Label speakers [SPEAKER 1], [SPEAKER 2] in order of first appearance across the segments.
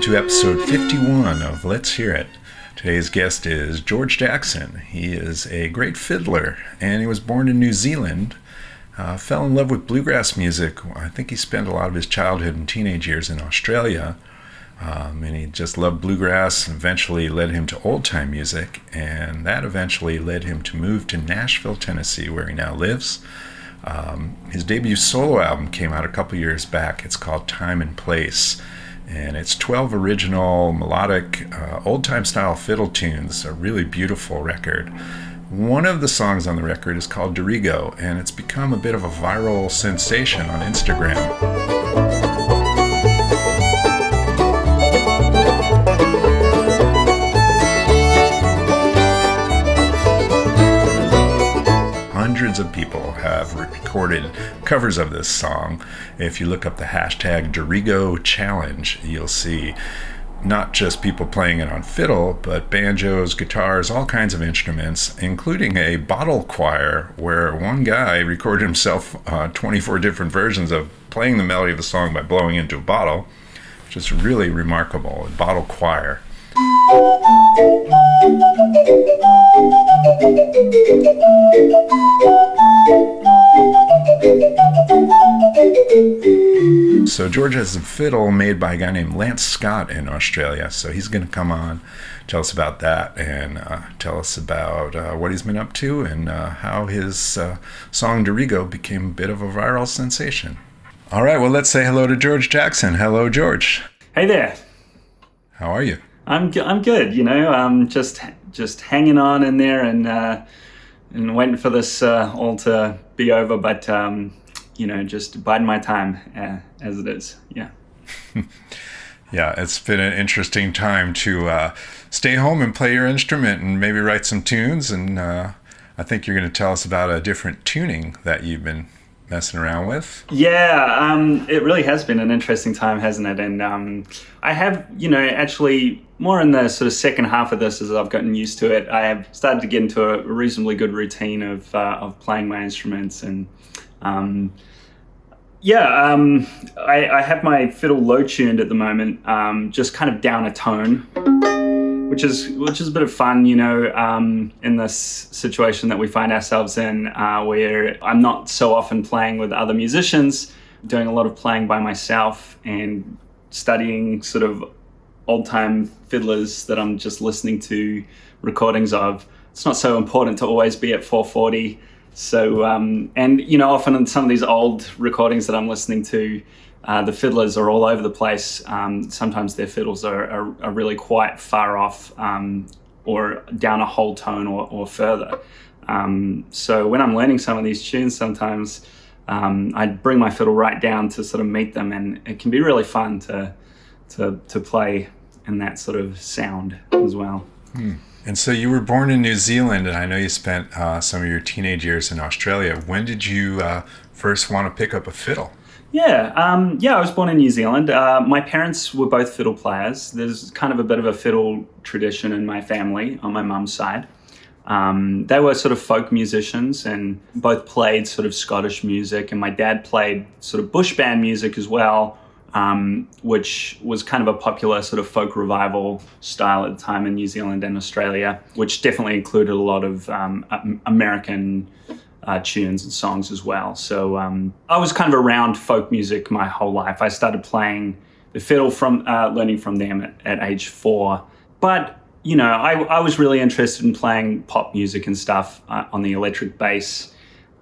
[SPEAKER 1] to episode 51 of Let's Hear It. Today's guest is George Jackson. He is a great fiddler, and he was born in New Zealand. Fell in love with bluegrass music. I think he spent a lot of his childhood and teenage years in Australia, and he just loved bluegrass, and eventually led him to old-time music, and that eventually led him to move to Nashville, Tennessee, where he now lives. His debut solo album came out a couple years back. It's called Time and Place, and it's 12 original melodic old-time style fiddle tunes, a really beautiful record. One of the songs on the record is called Dirigo, and it's become a bit of a viral sensation on Instagram. Hundreds of people have recorded covers of this song. If you look up the hashtag Dirigo Challenge, you'll see not just people playing it on fiddle, but banjos, guitars, all kinds of instruments, including a bottle choir where one guy recorded himself 24 different versions of playing the melody of the song by blowing into a bottle, which is really remarkable. A bottle choir. So George has a fiddle made by a guy named Lance Scott in Australia, so he's going to come on, tell us about that, and tell us about what he's been up to and how his song Dirigo became a bit of a viral sensation. All right, well, let's say hello to George Jackson. Hello, George.
[SPEAKER 2] Hey there.
[SPEAKER 1] How are you?
[SPEAKER 2] I'm good, you know. I'm just hanging on in there and waiting for this all to be over, but just biding my time as it is. Yeah.
[SPEAKER 1] Yeah, it's been an interesting time to stay home and play your instrument and maybe write some tunes. And I think you're going to tell us about a different tuning that you've been messing around with.
[SPEAKER 2] Yeah, it really has been an interesting time, hasn't it? And I have, actually more in the sort of second half of this as I've gotten used to it, I have started to get into a reasonably good routine of playing my instruments. And I have my fiddle low tuned at the moment, just kind of down a tone, which is a bit of fun, in this situation that we find ourselves in, where I'm not so often playing with other musicians, doing a lot of playing by myself and studying sort of old-time fiddlers that I'm just listening to recordings of. It's not so important to always be at 440. So, often in some of these old recordings that I'm listening to, the fiddlers are all over the place. Sometimes their fiddles are really quite far off or down a whole tone or further. So when I'm learning some of these tunes, sometimes I bring my fiddle right down to sort of meet them, and it can be really fun to play in that sort of sound as well.
[SPEAKER 1] And so you were born in New Zealand, and I know you spent some of your teenage years in Australia. When did you first want to pick up a fiddle?
[SPEAKER 2] Yeah, I was born in New Zealand. My parents were both fiddle players. There's kind of a bit of a fiddle tradition in my family on my mum's side. They were sort of folk musicians and both played sort of Scottish music, and my dad played sort of bush band music as well, which was kind of a popular sort of folk revival style at the time in New Zealand and Australia, which definitely included a lot of American tunes and songs as well. So I was kind of around folk music my whole life. I started playing the fiddle from learning from them at age 4. But, I was really interested in playing pop music and stuff on the electric bass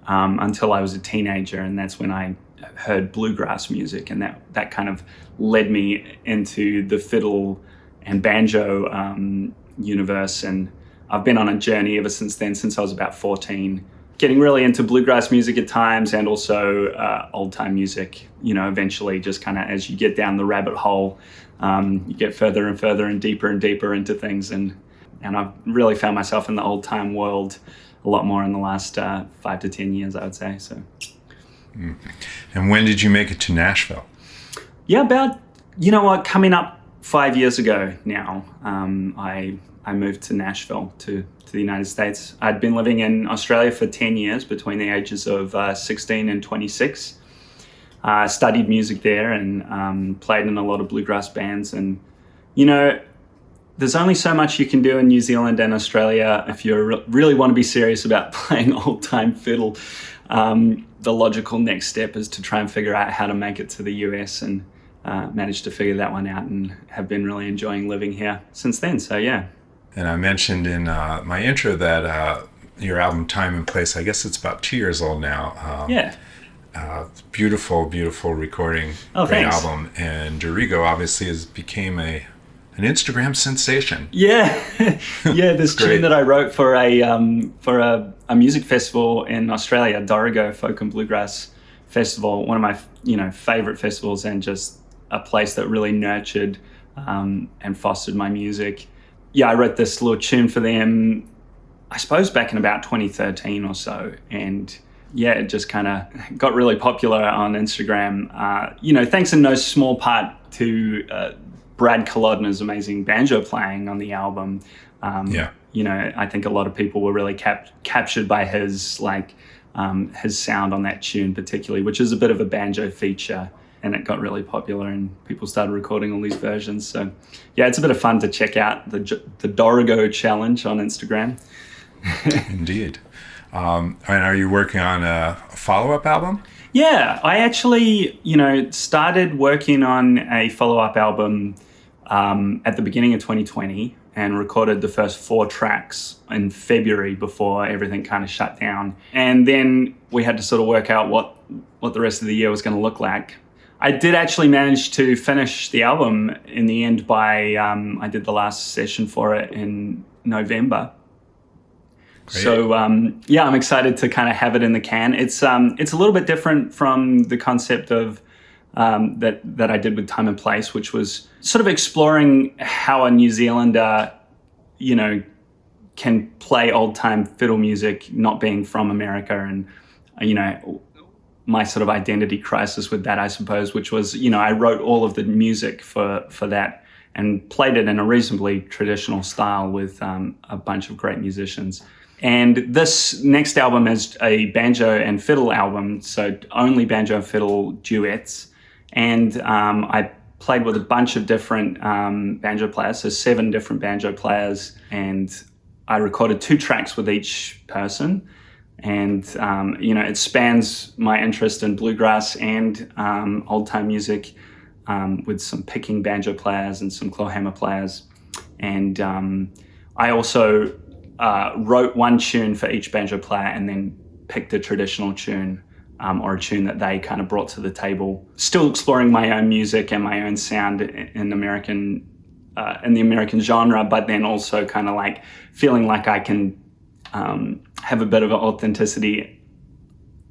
[SPEAKER 2] until I was a teenager, and that's when I heard bluegrass music, and that kind of led me into the fiddle and banjo universe. And I've been on a journey ever since then, since I was about 14, getting really into bluegrass music at times and also old-time music. Eventually just kind of as you get down the rabbit hole, you get further and further and deeper into things. And I've really found myself in the old-time world a lot more in the last 5 to 10 years, I would say. So.
[SPEAKER 1] And when did you make it to Nashville?
[SPEAKER 2] Yeah, about, coming up 5 years ago now, I moved to Nashville, to the United States. I'd been living in Australia for 10 years, between the ages of 16 and 26. Studied music there and played in a lot of bluegrass bands, and you know, there's only so much you can do in New Zealand and Australia if you really want to be serious about playing old-time fiddle. The logical next step is to try and figure out how to make it to the US, and managed to figure that one out and have been really enjoying living here since then. So, yeah.
[SPEAKER 1] And I mentioned in my intro that your album Time and Place, I guess it's about 2 years old now.
[SPEAKER 2] Yeah.
[SPEAKER 1] Beautiful, beautiful recording.
[SPEAKER 2] Oh,
[SPEAKER 1] great
[SPEAKER 2] thanks.
[SPEAKER 1] album. And Dirigo obviously became an Instagram sensation.
[SPEAKER 2] Yeah, yeah. This
[SPEAKER 1] Great.
[SPEAKER 2] tune that I wrote for a music festival in Australia, Dirigo Folk and Bluegrass Festival, one of my favorite festivals, and just a place that really nurtured and fostered my music. Yeah, I wrote this little tune for them, I suppose back in about 2013 or so, and yeah, it just kind of got really popular on Instagram. Thanks in no small part to Brad Kolodner's amazing banjo playing on the album. I think a lot of people were really captured by his sound on that tune particularly, which is a bit of a banjo feature, and it got really popular and people started recording all these versions. So yeah, it's a bit of fun to check out the Dirigo challenge on Instagram.
[SPEAKER 1] Indeed. And are you working on a follow-up album?
[SPEAKER 2] Yeah, I actually, started working on a follow-up album at the beginning of 2020 and recorded the first 4 tracks in February before everything kind of shut down. And then we had to sort of work out what the rest of the year was going to look like. I did actually manage to finish the album in the end by, I did the last session for it in November. Great. So, I'm excited to kind of have it in the can. It's a little bit different from the concept of that I did with Time and Place, which was sort of exploring how a New Zealander, can play old-time fiddle music, not being from America, and, my sort of identity crisis with that, I suppose, which was, I wrote all of the music for that and played it in a reasonably traditional style with a bunch of great musicians. And this next album is a banjo and fiddle album, so only banjo and fiddle duets. And I played with a bunch of different banjo players, so 7 different banjo players, and I recorded 2 tracks with each person. And, it spans my interest in bluegrass and old-time music with some picking banjo players and some clawhammer players. And I also wrote one tune for each banjo player and then picked a traditional tune or a tune that they kind of brought to the table. Still exploring my own music and my own sound in the American genre, but then also kind of like feeling like I can have a bit of authenticity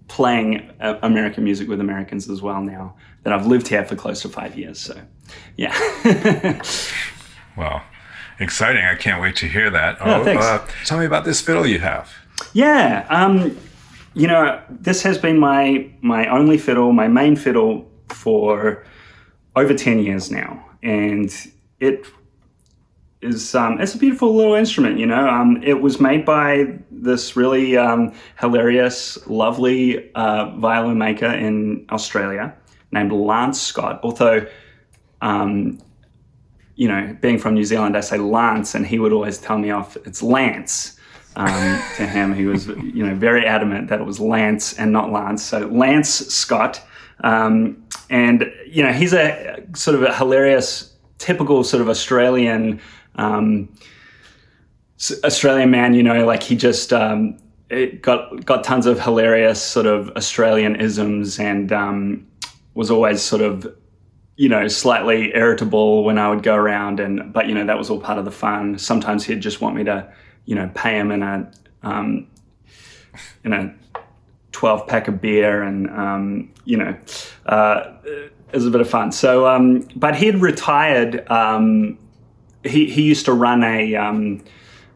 [SPEAKER 2] playing American music with Americans as well now that I've lived here for close to 5 years. So, yeah.
[SPEAKER 1] Wow. Exciting. I can't wait to hear that.
[SPEAKER 2] Thanks.
[SPEAKER 1] Tell me about this fiddle you have.
[SPEAKER 2] Yeah. This has been my only fiddle, my main fiddle for over 10 years now. And it is, it's a beautiful little instrument, It was made by this really hilarious, lovely violin maker in Australia named Lance Scott. Although, being from New Zealand, I say Lance, and he would always tell me off, it's Lance. To him, he was, very adamant that it was Lance and not Lance. So Lance Scott. And he's a sort of a hilarious, typical sort of Australian man, he just got tons of hilarious sort of Australian isms and was always sort of, slightly irritable when I would go around, but that was all part of the fun. Sometimes he'd just want me to, pay him in a 12-pack of beer, and it was a bit of fun. So, but he'd retired. He used to run a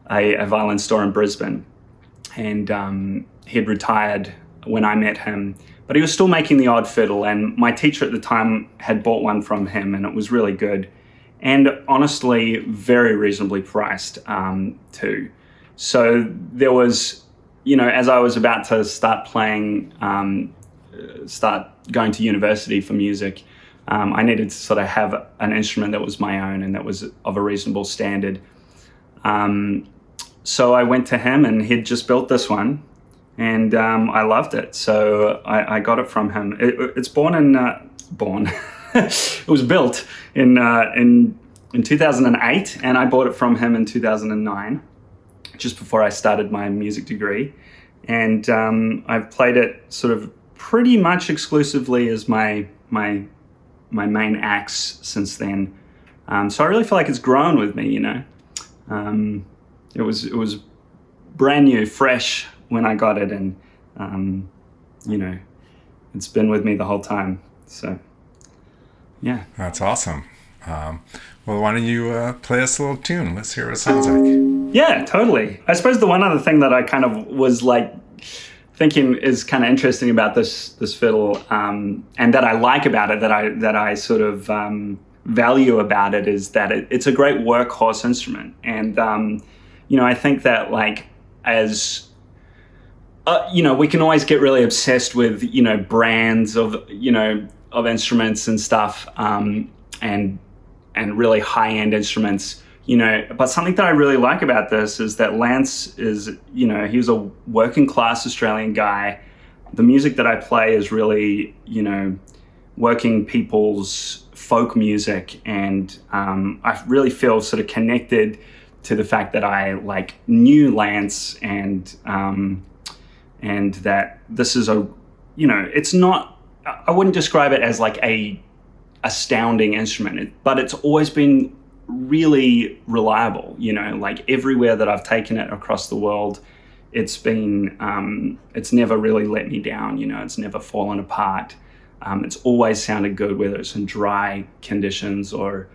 [SPEAKER 2] violin store in Brisbane, and he had retired when I met him. But he was still making the odd fiddle, and my teacher at the time had bought one from him, and it was really good. And honestly, very reasonably priced too. So there was, as I was about to start playing, start going to university for music, I needed to sort of have an instrument that was my own and that was of a reasonable standard. So I went to him, and he'd just built this one, and I loved it. So I got it from him. It's it was built in 2008, and I bought it from him in 2009, just before I started my music degree. And I've played it sort of pretty much exclusively as my main axe since then. So I really feel like it's grown with me, you know. It was brand new, fresh when I got it, and you know, it's been with me the whole time. So yeah,
[SPEAKER 1] that's awesome. Well, why don't you play us a little tune? Let's hear what it sounds like.
[SPEAKER 2] Yeah, totally. I suppose the one other thing that I kind of was like thinking is kind of interesting about this fiddle, and that I like about it, that I sort of value about it, is that it's a great workhorse instrument. And you know, I think that, like, as you know, we can always get really obsessed with, you know, brands of, you know, of instruments and stuff, and really high-end instruments, you know. But something that I really like about this is that Lance is, you know, he was a working-class Australian guy. The music that I play is really, you know, working people's folk music, and I really feel sort of connected to the fact that I, like, knew Lance, and that this is a, you know, it's not, I wouldn't describe it as like a astounding instrument, but it's always been really reliable, you know, like everywhere that I've taken it across the world, it's been, it's never really let me down, you know, it's never fallen apart. It's always sounded good, whether it's in dry conditions or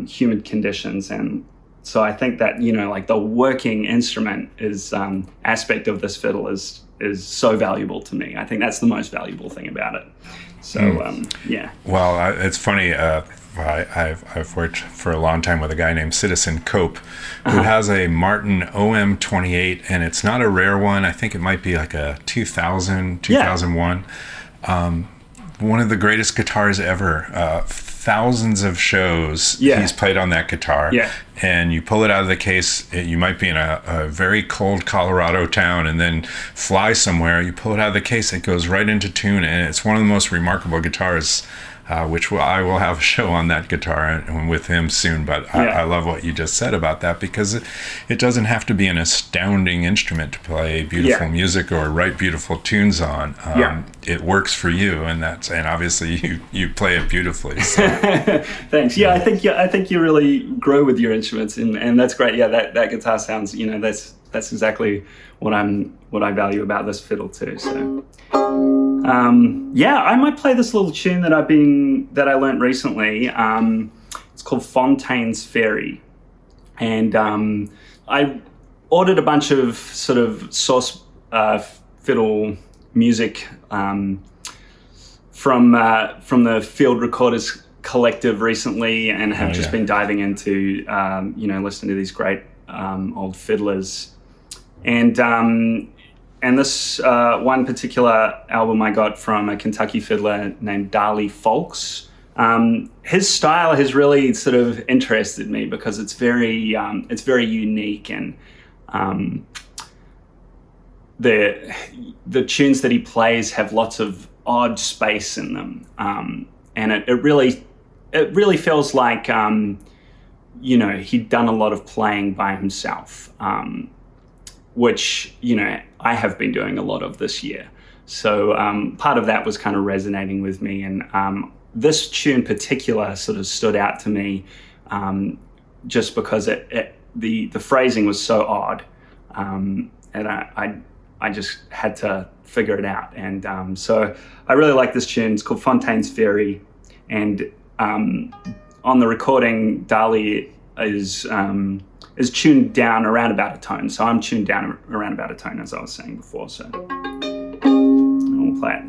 [SPEAKER 2] humid conditions. And so I think that, you know, like the working instrument is aspect of this fiddle is so valuable to me. I think that's the most valuable thing about it. So, yeah.
[SPEAKER 1] Well, it's funny. I've worked for a long time with a guy named Citizen Cope, who has a Martin OM28, and it's not a rare one. I think it might be like a 2001. One of the greatest guitars ever. Thousands of shows he's played on that guitar. Yeah. And you pull it out of the case, you might be in a very cold Colorado town and then fly somewhere. You pull it out of the case, it goes right into tune, and it's one of the most remarkable guitars, which I will have a show on that guitar and with him soon. But I love what you just said about that, because it doesn't have to be an astounding instrument to play beautiful music or write beautiful tunes on. It works for you, and obviously you play it beautifully. So.
[SPEAKER 2] Thanks. Yeah, I think you really grow with your instruments, and that's great. Yeah, that guitar sounds, you know, that's exactly what I value about this fiddle too. So. I might play this little tune that I learned recently. It's called Fontaine's Fairy, and I ordered a bunch of sort of source fiddle music from the Field Recorders Collective recently, and have just been diving into you know, listening to these great old fiddlers, and this one particular album I got from a Kentucky fiddler named Darley Folks. His style has really sort of interested me because it's very unique, and the tunes that he plays have lots of odd space in them, and it really feels like you know, he'd done a lot of playing by himself. Which, you know, I have been doing a lot of this year. So part of that was kind of resonating with me. And this tune in particular sort of stood out to me just because the phrasing was so odd. And I just had to figure it out. And so I really like this tune. It's called Fontaine's Fairy. And on the recording, Darley is tuned down around about a tone. So I'm tuned down around about a tone, as I was saying before. So we'll play it.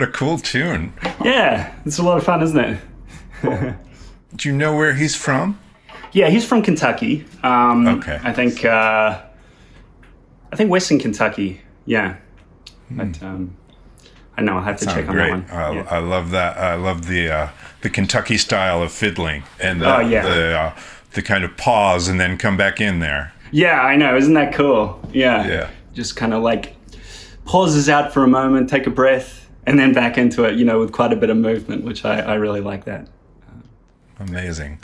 [SPEAKER 1] what a cool tune.
[SPEAKER 2] Yeah, it's a lot of fun, isn't it?
[SPEAKER 1] Do you know where he's from?
[SPEAKER 2] Yeah, he's from Kentucky.
[SPEAKER 1] Okay.
[SPEAKER 2] I think Western Kentucky. Yeah, but I know I'll have to check on
[SPEAKER 1] Great.
[SPEAKER 2] that one.
[SPEAKER 1] I love that. I love the Kentucky style of fiddling and the kind of pause and then come back in there.
[SPEAKER 2] Yeah, I know. Isn't that cool? Yeah.
[SPEAKER 1] Yeah.
[SPEAKER 2] Just kind of like pauses out for a moment, take a breath, and then back into it, with quite a bit of movement, which I really like that.
[SPEAKER 1] Amazing.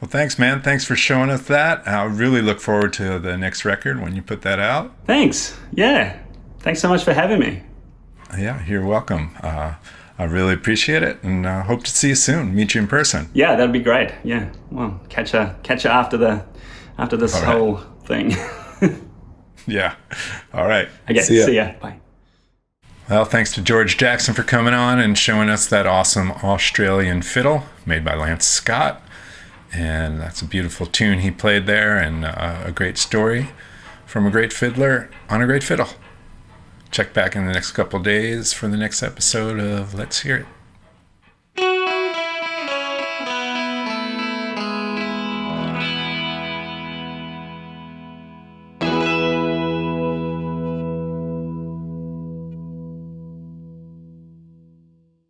[SPEAKER 1] Well, thanks, man. Thanks for showing us that. I really look forward to the next record when you put that out.
[SPEAKER 2] Thanks. Yeah. Thanks so much for having me.
[SPEAKER 1] Yeah, you're welcome. I really appreciate it, and hope to see you soon. Meet you in person.
[SPEAKER 2] Yeah, that'd be great. Yeah. Well, catch you after this whole thing.
[SPEAKER 1] Yeah. All right.
[SPEAKER 2] Okay. See ya. Bye.
[SPEAKER 1] Well, thanks to George Jackson for coming on and showing us that awesome Australian fiddle made by Lance Scott. And that's a beautiful tune he played there, and a great story from a great fiddler on a great fiddle. Check back in the next couple days for the next episode of Let's Hear It.